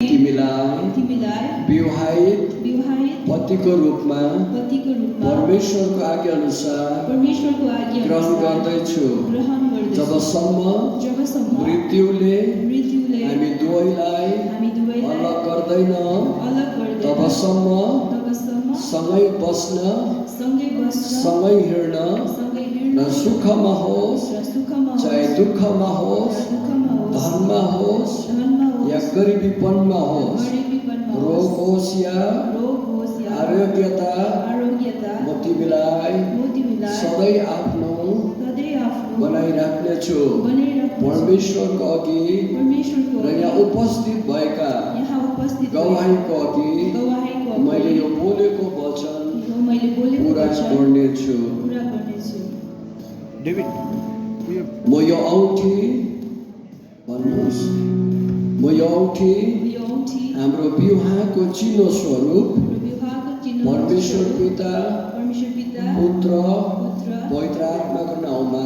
तिमीलाई विवाहित पतिको रूपमा परमेश्वरको आज्ञा अनुसार ग्रहण गर्दैछु जबसम्म मृत्युले हामी दुवैलाई अलग गर्दैन तबसम्म सँगै बस्न सँगै हिँड्न न सुखमा होस् चाहे दुःखमा होस् धनमा होस् या गरिबीपनमा होस् रोग होस् या आरोग्यता म तिमीलाई सधैँ आफ्नो बनाइराख्नेछु परमेश्वरको अघि र यहाँ उपस्थित भएका गवाहीको अघि मैले यो बोलेको वचन पुरा गर्नेछु। म यो औँठी भन्नुहोस् म यो औँठी हाम्रो विवाहको चिनो स्वरूप परमेश्वर पिता पुत्र पवित्र आत्माको नाउँमा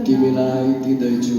तिमीलाई दिँदैछु।